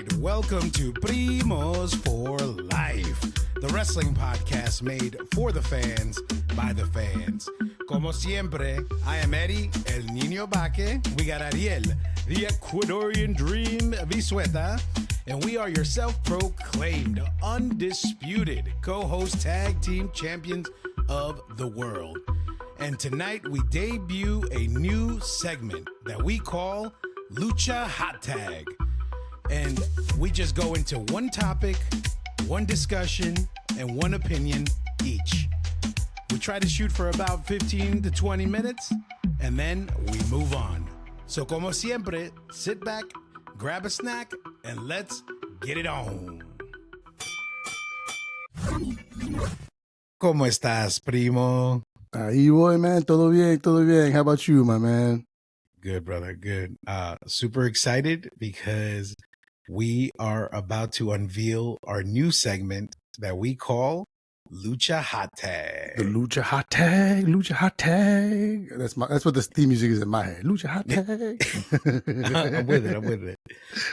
right, welcome to Primos for Life, the wrestling podcast made for the fans, by the fans. Como siempre, I am Eddie, el Niño Baque. We got Ariel, the Ecuadorian Dream Bisueta, and we are your self-proclaimed, undisputed co-host tag team champions of the world. And tonight we debut a new segment that we call Lucha Hot Tag. And we just go into one topic, one discussion, and one opinion each. We try to shoot for about 15 to 20 minutes, and then we move on. So como siempre, sit back, grab a snack, and let's get it on. ¿Cómo estás, primo? Ahí voy, man. Todo bien, todo bien. How about you, my man? Good, brother. Good. Super excited because we are about to unveil our new segment that we call Lucha Hot Tag. The Lucha Hot Tag, Lucha Hot Tag. That's what the theme music is in my head. Lucha Hot Tag. I'm with it.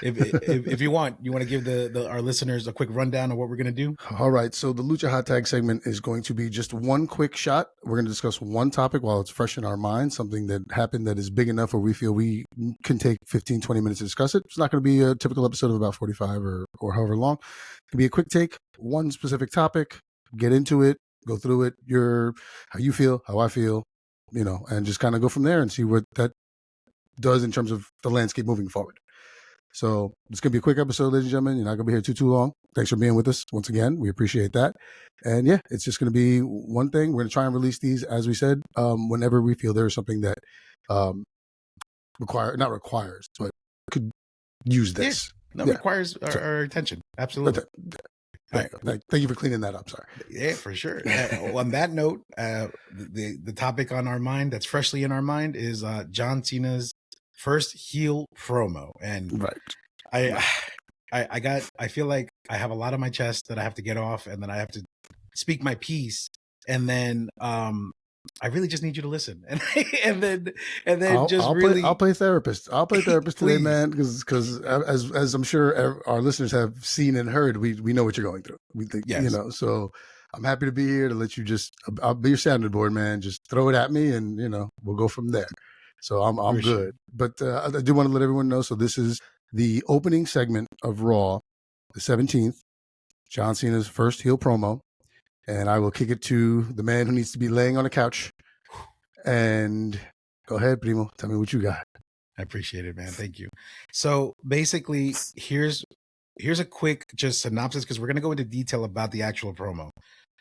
If you want to give our listeners a quick rundown of what we're gonna do. All right. So the Lucha Hot Tag segment is going to be just one quick shot. We're going to discuss one topic while it's fresh in our mind, something that happened that is big enough where we feel we can take 15, 20 minutes to discuss it. It's not going to be a typical episode of about 45 or however long. It can be a quick take, one specific topic. Get into it, go through it, how you feel, how I feel, and just kind of go from there and see what that does in terms of the landscape moving forward. So it's going to be a quick episode, ladies and gentlemen. You're not going to be here too long. Thanks for being with us once again. We appreciate that. And yeah, it's just going to be one thing. We're going to try and release these, as we said, whenever we feel there's something that not requires, but could use this. Requires our attention. Absolutely. Thank you for cleaning that up. Sorry. Yeah, for sure. On that note, the topic on our mind that's freshly in our mind is John Cena's first heel promo, and right. I feel like I have a lot on my chest that I have to get off, and then I have to speak my piece, and then I really just need you to listen, and then I'll play therapist. I'll play therapist today, man, because as I'm sure our listeners have seen and heard, we know what you're going through. We think, yes. So I'm happy to be here to let you I'll be your sounding board, man. Just throw it at me, and we'll go from there. So I'm good. Sure. But I do want to let everyone know. So this is the opening segment of Raw, the 17th, John Cena's first heel promo. And I will kick it to the man who needs to be laying on a couch. And go ahead, Primo. Tell me what you got. I appreciate it, man. Thank you. So basically, here's a quick just synopsis, because we're going to go into detail about the actual promo.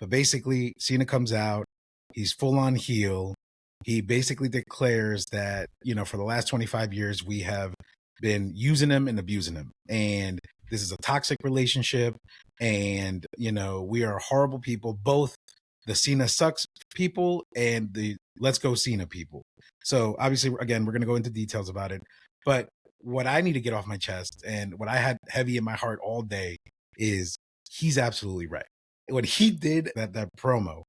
But basically, Cena comes out. He's full on heel. He basically declares that, for the last 25 years, we have been using him and abusing him. And this is a toxic relationship, and we are horrible people, both the Cena sucks people and the let's go Cena people. So obviously, again, we're going to go into details about it, but what I need to get off my chest and what I had heavy in my heart all day is he's absolutely right. What he did, that promo,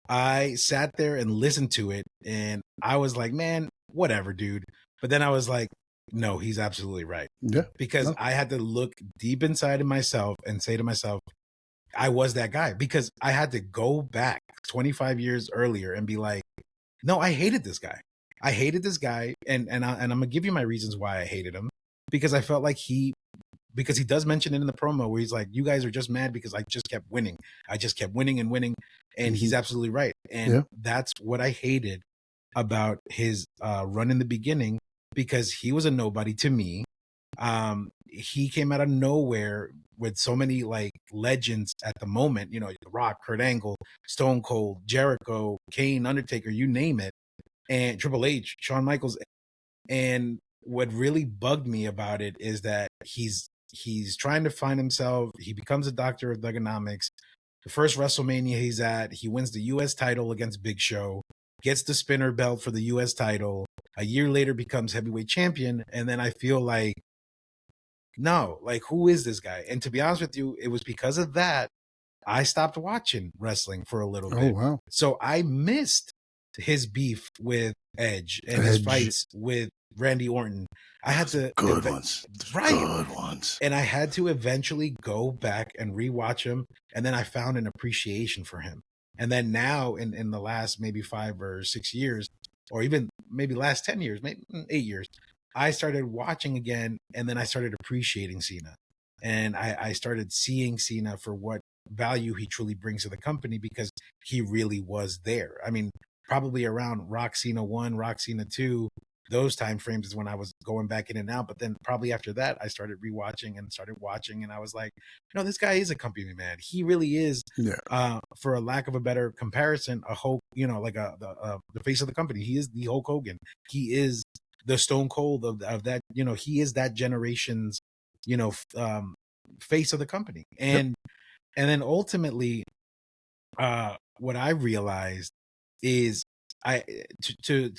I sat there and listened to it, and I was like, man, whatever, dude. But then I was like, no, he's absolutely right. Yeah. Because I had to look deep inside of myself and say to myself, I was that guy. Because I had to go back 25 years earlier and be like, no, I hated this guy. I hated this guy. And I'm going to give you my reasons why I hated him. Because I felt like because he does mention it in the promo where he's like, you guys are just mad because I just kept winning. I just kept winning and winning. And he's absolutely right. And that's what I hated about his run in the beginning. Because he was a nobody to me. He came out of nowhere with so many like legends at the moment, The Rock, Kurt Angle, Stone Cold, Jericho, Kane, Undertaker, you name it, and Triple H, Shawn Michaels. And what really bugged me about it is that he's trying to find himself. He becomes a doctor of thugonomics. The first WrestleMania he's at, he wins the U.S. title against Big Show, gets the spinner belt for the U.S. title. A year later becomes heavyweight champion. And then I feel like, no, like, who is this guy? And to be honest with you, it was because of that I stopped watching wrestling for a little bit. Oh, wow. So I missed his beef with Edge and his Edge. fights with Randy Orton. I had to Good ones. right. Good ones. And I had to eventually go back and rewatch him. And then I found an appreciation for him. And then now in the last maybe 5 or 6 years, or even maybe last 10 years, maybe 8 years, I started watching again, and then I started appreciating Cena. And I started seeing Cena for what value he truly brings to the company, because he really was there. I mean, probably around Rock Cena 1, Rock Cena 2, those time frames is when I was going back in and out. But then probably after that, I started rewatching and started watching, and I was like, this guy is a company man. He really is. Yeah. For a lack of a better comparison, a Hulk, like the face of the company. He is the Hulk Hogan. He is the Stone Cold of that. He is that generation's, face of the company. And then ultimately, what I realized is,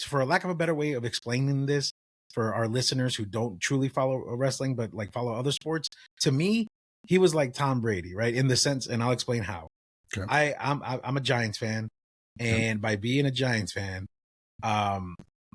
for a lack of a better way of explaining this for our listeners who don't truly follow wrestling but like follow other sports, to me he was like Tom Brady, right? In the sense, and I'll explain how. Okay. I'm a Giants fan, and by being a Giants fan,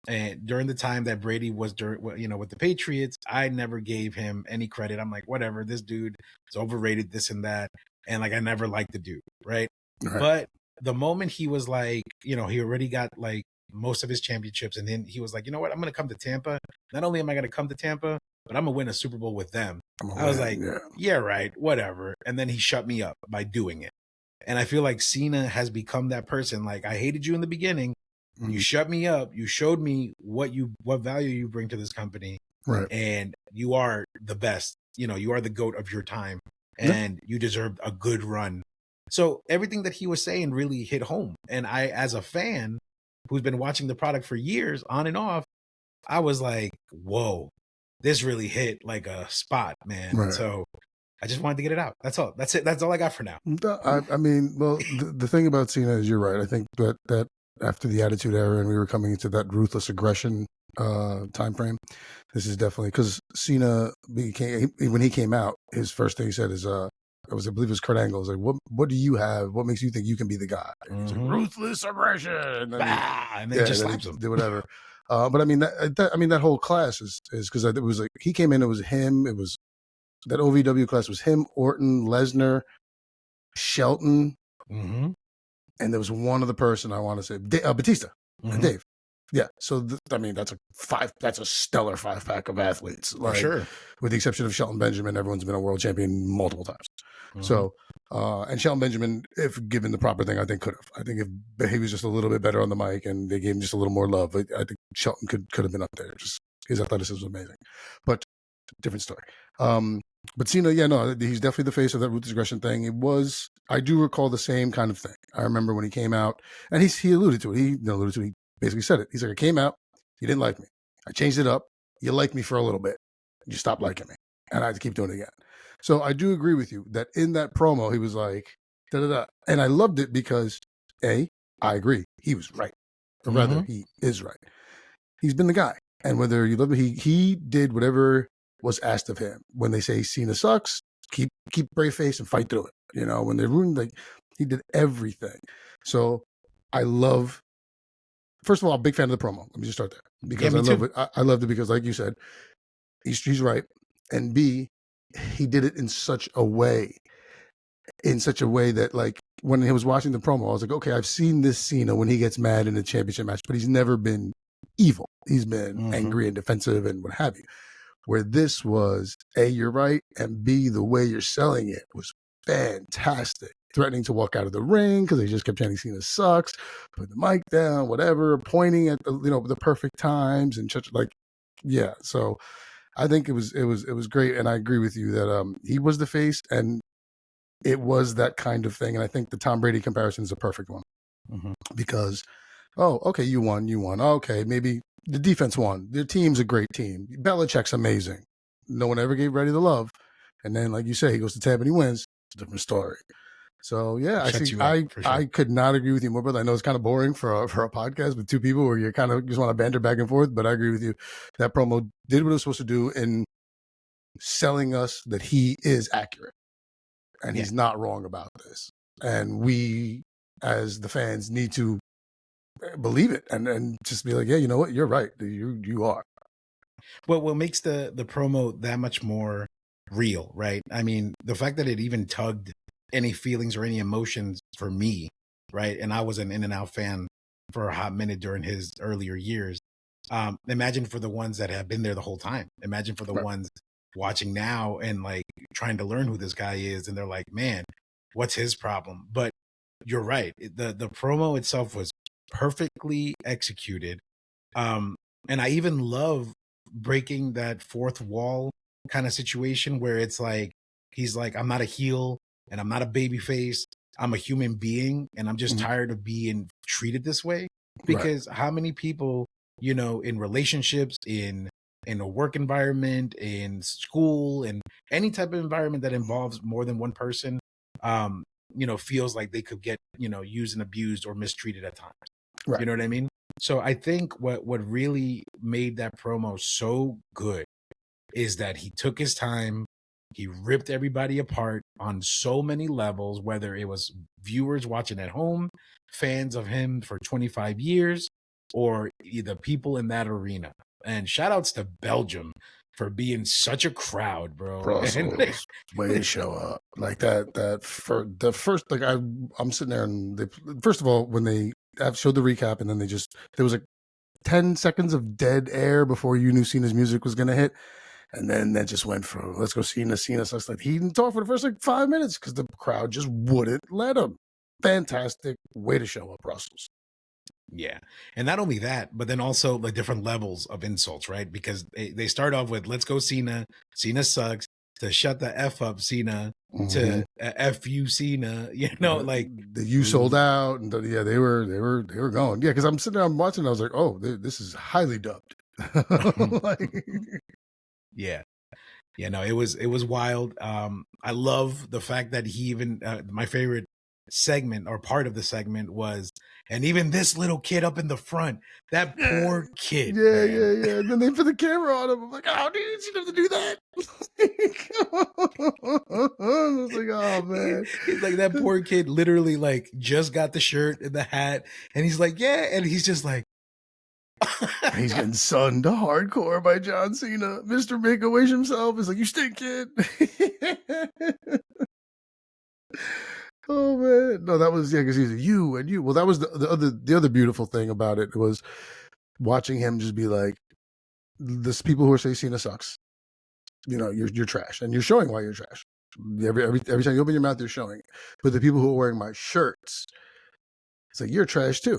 and during the time that Brady was with the Patriots, I never gave him any credit. I'm like, whatever, this dude is overrated, this and that, and like I never liked the dude, right? But the moment he was like, he already got like most of his championships, and then he was like, you know what, I'm going to come to Tampa. Not only am I going to come to Tampa, but I'm going to win a Super Bowl with them. I was like, yeah, right, whatever. And then he shut me up by doing it. And I feel like Cena has become that person. Like, I hated you in the beginning. You shut me up. You showed me what value you bring to this company. Right. And you are the best. You are the GOAT of your time, and you deserve a good run. So everything that he was saying really hit home. And I, as a fan who's been watching the product for years on and off, I was like, whoa, this really hit like a spot, man. Right. So I just wanted to get it out. That's all. That's it. That's all I got for now. I mean, well, the thing about Cena is, you're right. I think that after the Attitude Era and we were coming into that ruthless aggression time frame, this is definitely, because Cena when he came out, his first thing he said is, I believe it was Kurt Angle. Like, what do you have? What makes you think you can be the guy? He's like, ruthless aggression, and then he just slaps him. Do whatever. But I mean, that whole class is because it was like he came in. It was him. It was that OVW class was him, Orton, Lesnar, Shelton, and there was one other person I want to say, Batista and Dave. Yeah, so that's a stellar 5-pack of athletes. Like, for sure. With the exception of Shelton Benjamin, everyone's been a world champion multiple times. So, and Shelton Benjamin, if given the proper thing, I think could have. I think if he was just a little bit better on the mic and they gave him just a little more love, I think Shelton could have been up there. Just his athleticism was amazing, but different story. But Cena, he's definitely the face of that ruthless aggression thing. I do recall the same kind of thing. I remember when he came out, and he alluded to it. He basically said it. He's like, I came out, you didn't like me. I changed it up. You liked me for a little bit. You stopped liking me. And I had to keep doing it again. So I do agree with you that in that promo, he was like, da-da-da. And I loved it because, I agree. He was right. Or rather, he is right. He's been the guy. And whether you love it, he did whatever was asked of him. When they say Cena sucks, keep brave face and fight through it. When they're ruined, like, he did everything. So I love, first of all, I'm a big fan of the promo. Let me just start there. Because I love it. I loved it because, like you said, he's right. And B, he did it in such a way that, like, when he was watching the promo, I was like, okay, I've seen this Cena when he gets mad in a championship match, but he's never been evil. He's been angry and defensive and what have you. Where this was, A, you're right, and B, the way you're selling it was fantastic. Threatening to walk out of the ring because they just kept chanting Cena sucks, putting the mic down, whatever, pointing at the perfect times and such, like, yeah. So I think it was great, and I agree with you that he was the face, and it was that kind of thing. And I think the Tom Brady comparison is a perfect one because, okay, you won. Okay, maybe the defense won. Their team's a great team. Belichick's amazing. No one ever gave Brady the love, and then, like you say, he goes to Tampa and he wins. It's a different story. So yeah, I could not agree with you more, brother. I know it's kind of boring for a podcast with two people where you kind of just want to banter back and forth, but I agree with you. That promo did what it was supposed to do in selling us that he is accurate and he's not wrong about this. And we, as the fans, need to believe it and just be like, yeah, you know what, you're right, you are. Well, what makes the promo that much more real, right? I mean, the fact that it even tugged any feelings or any emotions for me, right? And I was an In and Out fan for a hot minute during his earlier years. Imagine for the ones that have been there the whole time. Imagine for the Right. ones watching now and like trying to learn who this guy is, and they're like, man, what's his problem? But you're right. The promo itself was perfectly executed. Um, and I even love breaking that fourth wall kind of situation where it's like he's like, I'm not a heel and I'm not a baby face. I'm a human being and I'm just Mhm. tired of being treated this way. Right. Because how many people, you know, in relationships, in a work environment, in school, and any type of environment that involves more than one person, um, you know, feels like they could get, you know, used and abused or mistreated at times. You Right. know what I mean? So I think what really made that promo so good is that he took his time, he ripped everybody apart on so many levels, whether it was viewers watching at home, fans of him for 25 years, or the people in that arena. And shout outs to Belgium for being such a crowd, bro. And Brussels way to show up like that for the first, like I'm sitting there and they, first of all, when they have showed the recap and then they just, there was like 10 seconds of dead air before you knew Cena's music was going to hit. And then that just went from, let's go Cena. So it's like he didn't talk for the first like 5 minutes because the crowd just wouldn't let him. Fantastic way to show up, Brussels. yeah. And not only that, but then also the different levels of insults, right? Because they start off with, let's go Cena, Cena sucks, to shut the F up Cena, Mm-hmm. to F you Cena, you know, like, The you sold out, and yeah, they were going. Yeah, because I'm sitting there, I'm watching. I was like, oh, this is highly dubbed. Like, yeah. Yeah, no, it was wild. I love the fact that he even my favorite segment or part of the segment was, and even this little kid up in the front, that yeah, poor kid, yeah, man. yeah, yeah. And then they put the camera on him. I'm like, oh, dude, you didn't have to do that. I was like, oh man. He's like that poor kid literally like just got the shirt and the hat and he's like, yeah, and he's just like He's getting sunned hardcore by John Cena. Mr. Make a Wish himself is like, you stink, kid. Oh man, no, that was, yeah, because he's you and you. Well, that was the other beautiful thing about it was watching him just be like, this people who are saying Cena sucks. You know, you're trash, and you're showing why you're trash. Every time you open your mouth, you're showing it. But the people who are wearing my shirts, it's like, you're trash too,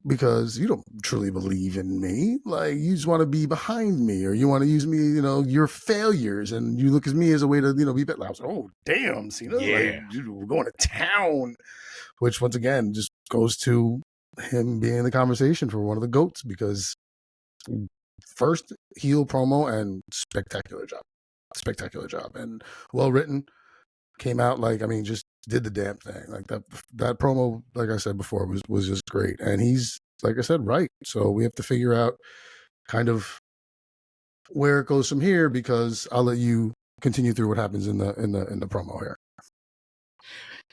because you don't truly believe in me. Like, you just want to be behind me, or you want to use me, you know, your failures, and you look at me as a way to, you know, be better. I was like, oh damn, Cena, like, yeah. dude, we're going to town. Which once again just goes to him being in the conversation for one of the GOATs, because first heel promo and spectacular job, and well written. Came out like, I mean, just did the damn thing. Like that promo, like I said before, was just great. And he's, like I said, right. So we have to figure out kind of where it goes from here, because I'll let you continue through what happens in the promo here.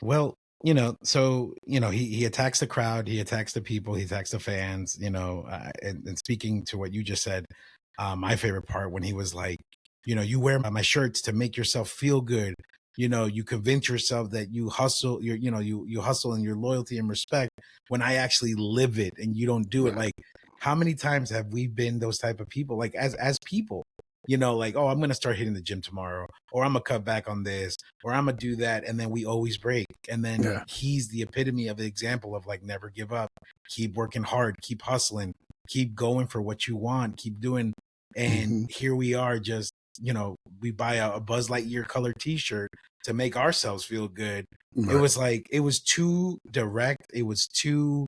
Well, you know, so you know, he attacks the crowd, he attacks the people, he attacks the fans. You know, and speaking to what you just said, my favorite part when he was like, you know, you wear my shirts to make yourself feel good. You know, you convince yourself that you hustle, you know, you hustle and your loyalty and respect when I actually live it and you don't do it. Right. Like, how many times have we been those type of people? Like as people, you know, like, oh, I'm gonna start hitting the gym tomorrow, or I'm gonna cut back on this, or I'm gonna do that, and then we always break. And then Yeah. he's the epitome of the example of like, never give up, keep working hard, keep hustling, keep going for what you want, keep doing. And Mm-hmm. here we are, just, you know, we buy a Buzz Lightyear color T-shirt to make ourselves feel good. It Right. was like, it was too direct, it was too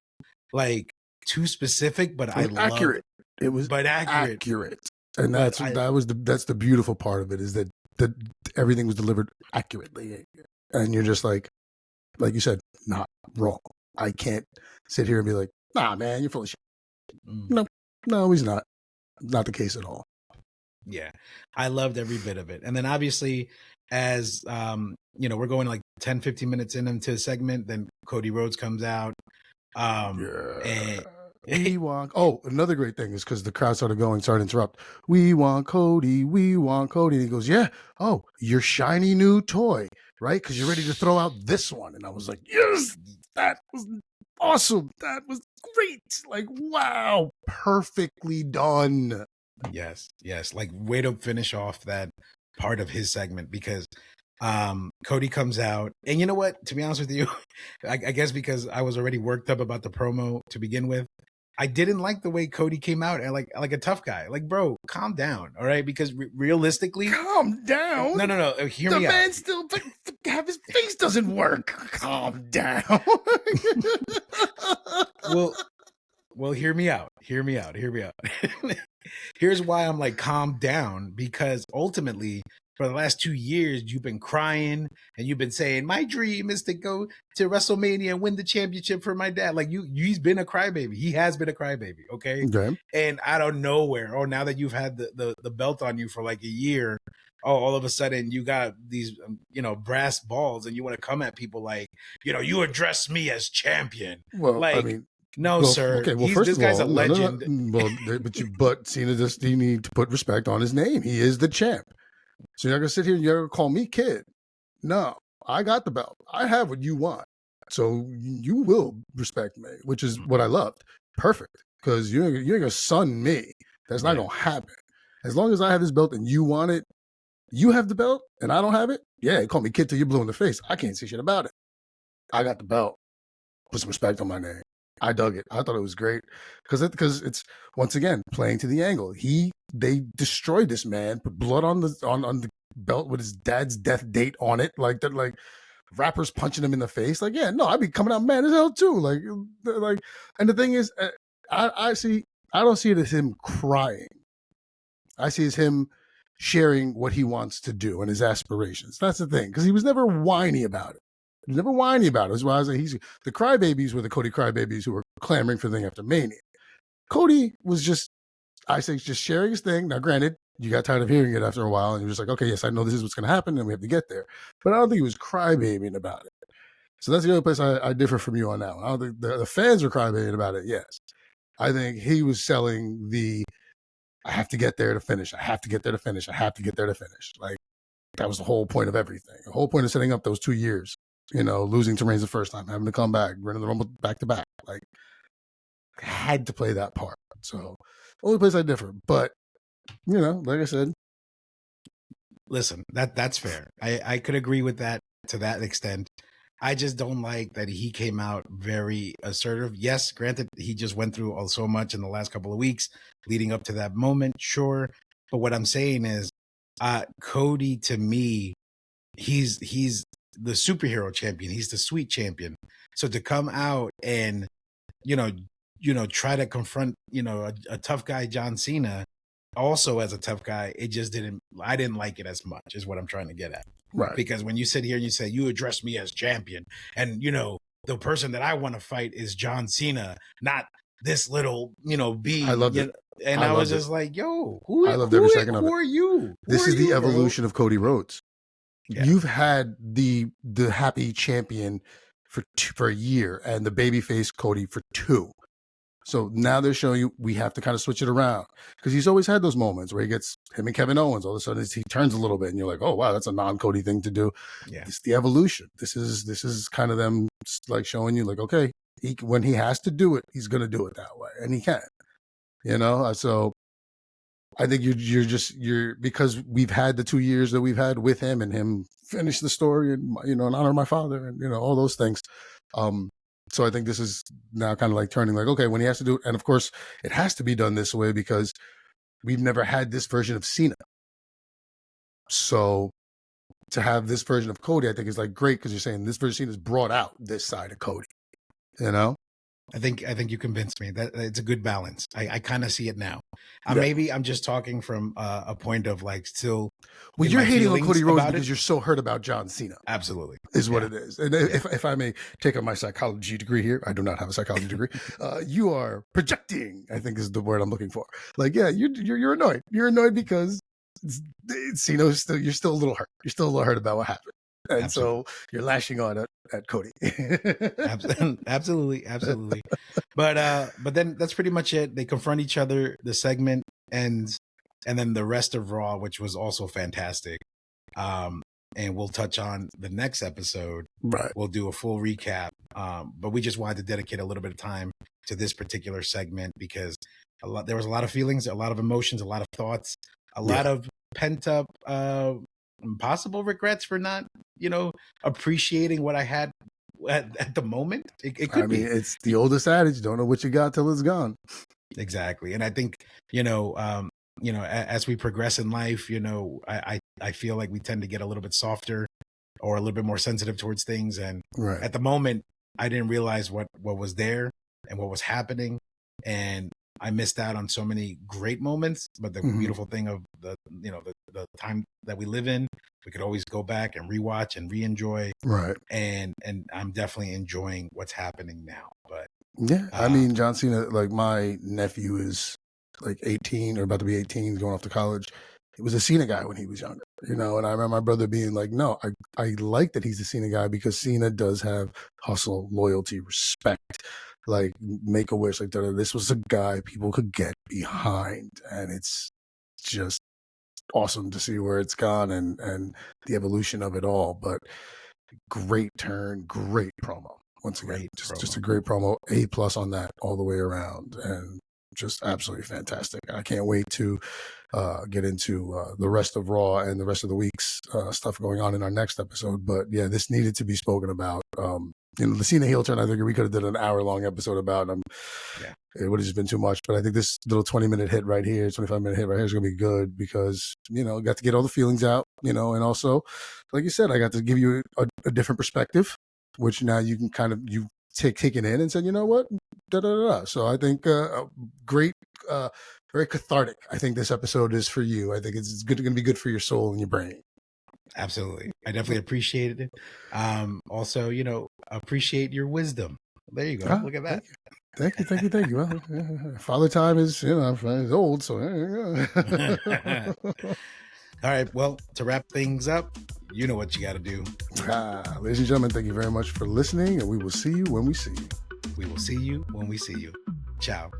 like too specific, but It I was loved, accurate. It was but accurate. accurate. And But I that's the beautiful part of it, is that everything was delivered accurately. And you're just like you said, not wrong. I can't sit here and be like, nah, man, you're full of shit. No, he's not. Not the case at all. yeah, I loved every bit of it. And then obviously, as you know, we're going like 10-15 minutes into the segment, then Cody Rhodes comes out. Yeah. And We want. Oh, another great thing is because the crowd started going, started to interrupt. We want Cody. We want Cody. And he goes, yeah. Oh, your shiny new toy, right? Because you're ready to throw out this one. And I was like, yes, that was awesome. That was great. Like, wow, perfectly done. Yes, yes. Like way to finish off that part of his segment because Cody comes out, and you know what? To be honest with you, I guess because I was already worked up about the promo to begin with, I didn't like the way Cody came out and like a tough guy. Like, bro, calm down, all right? Because realistically, Calm down. no. Hear The me out. man still have his face doesn't work. Calm down. Well, hear me out. Here's why I'm like, calm down, because ultimately, for the last 2 years, you've been crying and you've been saying, my dream is to go to WrestleMania and win the championship for my dad. Like he's been a crybaby. He has been a crybaby. Okay. Okay. And out of nowhere, now that you've had the belt on you for like a year, all of a sudden you got these, brass balls and you want to come at people like, you address me as champion. Well, like, I mean, no, well, sir. okay. Well, This guy's a legend. No. Well, but Cena just you need to put respect on his name. He is the champ. So you're not gonna sit here and you're gonna call me kid. No, I got the belt. I have what you want. So you will respect me, which is what I loved. Perfect, because you ain't gonna son me. That's not gonna happen. As long as I have this belt and you want it, you have the belt and I don't have it. Yeah, call me kid till you're blue in the face. I can't say shit about it. I got the belt. Put some respect on my name. I dug it. I thought it was great because it's once again playing to the angle. They destroyed this man, put blood on the belt with his dad's death date on it, like that, like rappers punching him in the face. Like, yeah, no, I'd be coming out mad as hell too. Like, and the thing is, I don't see it as him crying. I see it as him sharing what he wants to do and his aspirations. That's the thing, because he was never whiny about it. He's never whiny about it. That's why I say the crybabies were the Cody crybabies who were clamoring for the thing after Mania. Cody was just sharing his thing. Now, granted, you got tired of hearing it after a while, and you're just like, okay, yes, I know this is what's going to happen, and we have to get there. But I don't think he was crybabying about it. So that's the other place I differ from you on that one. I don't think the fans were crybabying about it. Yes, I think he was selling I have to get there to finish. I have to get there to finish. I have to get there to finish. Like, that was the whole point of everything. The whole point of setting up those 2 years. Losing to Reigns the first time, having to come back, running the Rumble back to back. Like, had to play that part. So, only place I differ. But, like I said. Listen, that's fair. I could agree with that to that extent. I just don't like that he came out very assertive. Yes, granted, he just went through so much in the last couple of weeks leading up to that moment, sure. But what I'm saying is, Cody, to me, he's the superhero champion. He's the sweet champion. So to come out and, try to confront, a tough guy, John Cena, also as a tough guy, I didn't like it as much, is what I'm trying to get at. Right. Because when you sit here and you say, you address me as champion, and, the person that I want to fight is John Cena, not this little, B. I loved it. And I was just like, yo, I loved every second of it. Who are you? This is the evolution of Cody Rhodes. Yeah. You've had the happy champion for a year and the babyface Cody for 2. So now they're showing you we have to kind of switch it around, because he's always had those moments where he gets him and Kevin Owens. All of a sudden he turns a little bit and you're like, oh, wow, that's a non-Cody thing to do. Yeah. It's the evolution. This is kind of them like showing you like, okay, when he has to do it, he's going to do it that way. And he can, so I think you're because we've had the 2 years that we've had with him and him finish the story and, in honor of my father and, all those things. So I think this is now kind of like turning like, okay, when he has to do it. And of course it has to be done this way because we've never had this version of Cena. So to have this version of Cody, I think is like great, because you're saying this version of Cena has brought out this side of Cody, I think you convinced me that it's a good balance. I kind of see it now. Yeah. Maybe I'm just talking from a point of like still. Well, you're hating on Cody Rhodes because you're so hurt about John Cena. Absolutely, is what it is. And if I may take up my psychology degree here, I do not have a psychology degree. You are projecting, I think is the word I'm looking for. Like, yeah, you're annoyed. You're annoyed because Cena you're still a little hurt. You're still a little hurt about what happened. And so you're lashing on at Cody. Absolutely. But then that's pretty much it. They confront each other. The segment ends, and then the rest of Raw, which was also fantastic. And we'll touch on the next episode. Right. We'll do a full recap. But we just wanted to dedicate a little bit of time to this particular segment because there was a lot of feelings, a lot of emotions, a lot of thoughts, a lot of pent up possible regrets for not, appreciating what I had at the moment. It could be. It's the oldest adage: don't know what you got till it's gone. Exactly. And I think, as we progress in life, I feel like we tend to get a little bit softer or a little bit more sensitive towards things. And at the moment, I didn't realize what was there and what was happening. And I missed out on so many great moments. But the beautiful thing of the time that we live in, we could always go back and rewatch and re-enjoy. Right. And I'm definitely enjoying what's happening now. But yeah, I mean, John Cena, like my nephew is like 18 or about to be 18, going off to college. He was a Cena guy when he was younger, and I remember my brother being like, no, I like that he's a Cena guy because Cena does have hustle, loyalty, respect, like Make-A-Wish, like this was a guy people could get behind, and it's just awesome to see where it's gone and the evolution of it all. But great turn, great promo. Once again, just a great promo, A+ on that all the way around, and just absolutely fantastic. I can't wait to get into the rest of Raw and the rest of the week's stuff going on in our next episode. But yeah, this needed to be spoken about. The Cena heel turn, I think we could have done an hour-long episode about. It would have just been too much. But I think this little 20-minute hit right here, 25-minute hit right here is going to be good because, got to get all the feelings out, and also, like you said, I got to give you a different perspective, which now you can kind of, you take it in and said, you know what, So I think great, very cathartic. I think this episode is for you. I think it's going to be good for your soul and your brain. Absolutely. I definitely appreciated it. Also, appreciate your wisdom. There you go. Look at that. Thank you. Well, Father Time is, is old, so there you go. All right. Well, to wrap things up, you know what you got to do. Ladies and gentlemen, thank you very much for listening, and we will see you when we see you. We will see you when we see you. Ciao.